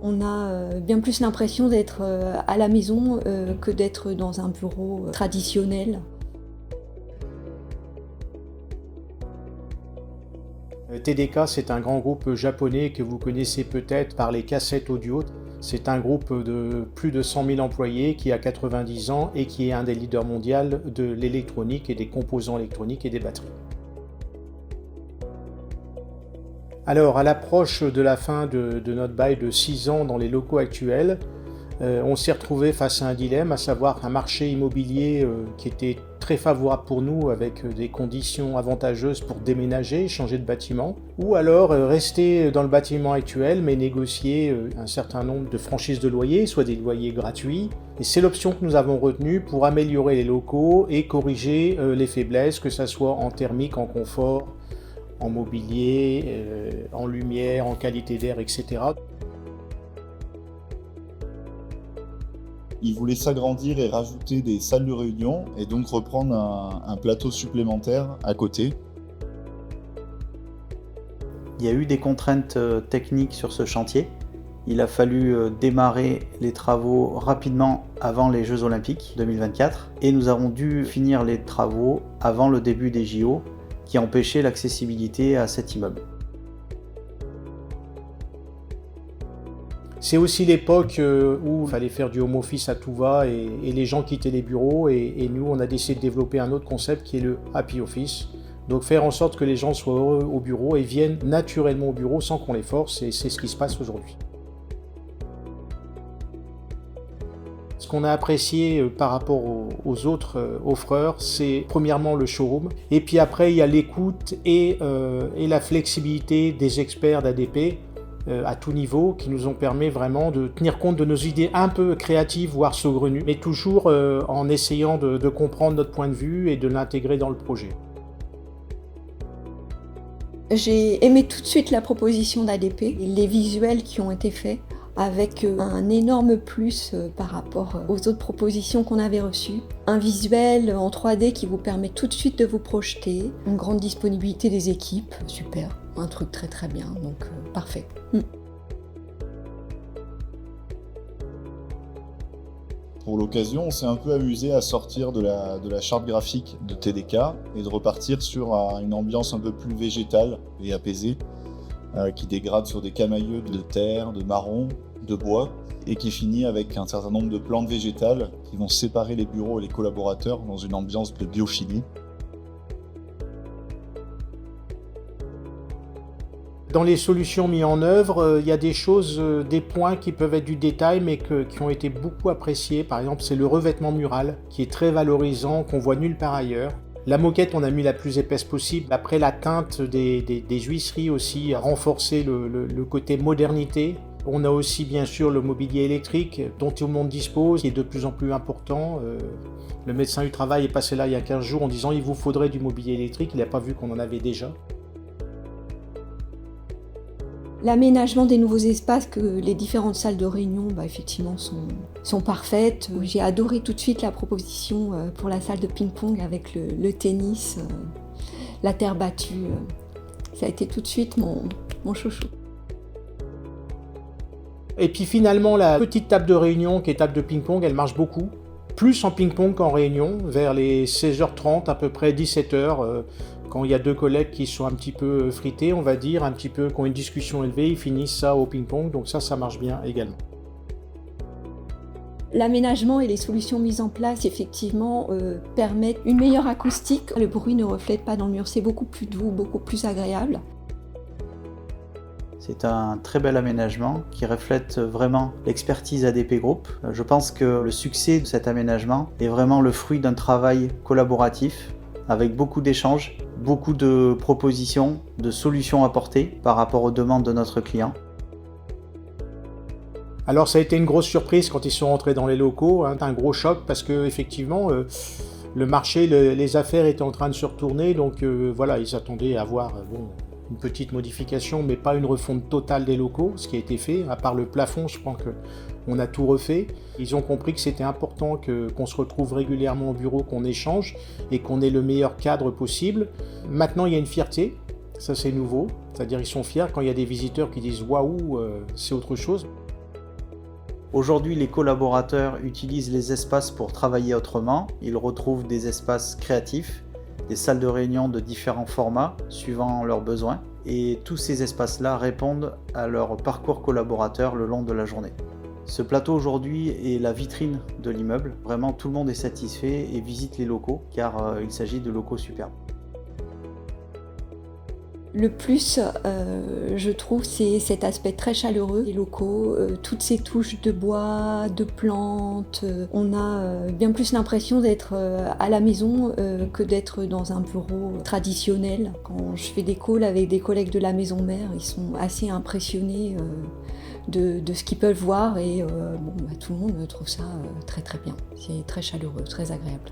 On a bien plus l'impression d'être à la maison que d'être dans un bureau traditionnel. TDK, c'est un grand groupe japonais que vous connaissez peut-être par les cassettes audio. C'est un groupe de plus de 100 000 employés qui a 90 ans et qui est un des leaders mondiaux de l'électronique et des composants électroniques et des batteries. Alors, à l'approche de la fin de notre bail de 6 ans dans les locaux actuels, on s'est retrouvé face à un dilemme, à savoir un marché immobilier qui était très favorable pour nous avec des conditions avantageuses pour déménager, changer de bâtiment, ou alors rester dans le bâtiment actuel mais négocier un certain nombre de franchises de loyer, soit des loyers gratuits. Et c'est l'option que nous avons retenue pour améliorer les locaux et corriger les faiblesses, que ce soit en thermique, en confort, en mobilier, en lumière, en qualité d'air, etc. Ils voulaient s'agrandir et rajouter des salles de réunion et donc reprendre un plateau supplémentaire à côté. Il y a eu des contraintes techniques sur ce chantier. Il a fallu démarrer les travaux rapidement avant les Jeux Olympiques 2024 et nous avons dû finir les travaux avant le début des JO qui empêchait l'accessibilité à cet immeuble. C'est aussi l'époque où il fallait faire du home office à tout va et les gens quittaient les bureaux et nous on a décidé de développer un autre concept qui est le Happy Office. Donc faire en sorte que les gens soient heureux au bureau et viennent naturellement au bureau sans qu'on les force et c'est ce qui se passe aujourd'hui. Ce qu'on a apprécié par rapport aux autres offreurs, c'est premièrement le showroom et puis après il y a l'écoute et la flexibilité des experts d'ADP à tout niveau qui nous ont permis vraiment de tenir compte de nos idées un peu créatives, voire saugrenues, mais toujours en essayant de comprendre notre point de vue et de l'intégrer dans le projet. J'ai aimé tout de suite la proposition d'ADP, les visuels qui ont été faits avec un énorme plus par rapport aux autres propositions qu'on avait reçues. Un visuel en 3D qui vous permet tout de suite de vous projeter, une grande disponibilité des équipes, super, un truc très très bien, donc parfait. Pour l'occasion, on s'est un peu amusé à sortir de la charte graphique de TDK et de repartir sur une ambiance un peu plus végétale et apaisée, qui dégrade sur des camailleux de terre, de marron, de bois, et qui finit avec un certain nombre de plantes végétales qui vont séparer les bureaux et les collaborateurs dans une ambiance de biophilie. Dans les solutions mises en œuvre, il y a des choses, des points qui peuvent être du détail mais qui ont été beaucoup appréciés. Par exemple, c'est le revêtement mural qui est très valorisant, qu'on voit nulle part ailleurs. La moquette, on a mis la plus épaisse possible. Après, la teinte des huisseries aussi a renforcé le côté modernité. On a aussi bien sûr le mobilier électrique dont tout le monde dispose, qui est de plus en plus important. Le médecin du travail est passé là il y a 15 jours en disant il vous faudrait du mobilier électrique, il n'a pas vu qu'on en avait déjà. L'aménagement des nouveaux espaces, que les différentes salles de réunion effectivement sont parfaites. J'ai adoré tout de suite la proposition pour la salle de ping-pong avec le tennis, la terre battue. Ça a été tout de suite mon chouchou. Et puis finalement, la petite table de réunion qui est table de ping-pong, elle marche beaucoup. Plus en ping-pong qu'en réunion, vers les 16h30, à peu près 17h. Quand il y a deux collègues qui sont un petit peu frités, on va dire, un petit peu, qui ont une discussion élevée, ils finissent ça au ping-pong, donc ça marche bien également. L'aménagement et les solutions mises en place, effectivement, permettent une meilleure acoustique. Le bruit ne reflète pas dans le mur, c'est beaucoup plus doux, beaucoup plus agréable. C'est un très bel aménagement qui reflète vraiment l'expertise ADP Group. Je pense que le succès de cet aménagement est vraiment le fruit d'un travail collaboratif avec beaucoup d'échanges, beaucoup de propositions, de solutions apportées par rapport aux demandes de notre client. Alors ça a été une grosse surprise quand ils sont rentrés dans les locaux, un gros choc parce que effectivement le marché, les affaires étaient en train de se retourner, donc voilà, ils attendaient à avoir une petite modification, mais pas une refonte totale des locaux, ce qui a été fait, à part le plafond, je crois qu'on a tout refait. Ils ont compris que c'était important qu'on se retrouve régulièrement au bureau, qu'on échange et qu'on ait le meilleur cadre possible. Maintenant, il y a une fierté, ça c'est nouveau, c'est-à-dire ils sont fiers quand il y a des visiteurs qui disent « Waouh, c'est autre chose ». Aujourd'hui, les collaborateurs utilisent les espaces pour travailler autrement. Ils retrouvent des espaces créatifs, des salles de réunion de différents formats suivant leurs besoins. Et tous ces espaces-là répondent à leur parcours collaborateur le long de la journée. Ce plateau aujourd'hui est la vitrine de l'immeuble. Vraiment, tout le monde est satisfait et visite les locaux car il s'agit de locaux superbes. Le plus, je trouve, c'est cet aspect très chaleureux des locaux, toutes ces touches de bois, de plantes. On a bien plus l'impression d'être à la maison que d'être dans un bureau traditionnel. Quand je fais des calls avec des collègues de la maison mère, ils sont assez impressionnés de ce qu'ils peuvent voir et tout le monde trouve ça très très bien. C'est très chaleureux, très agréable.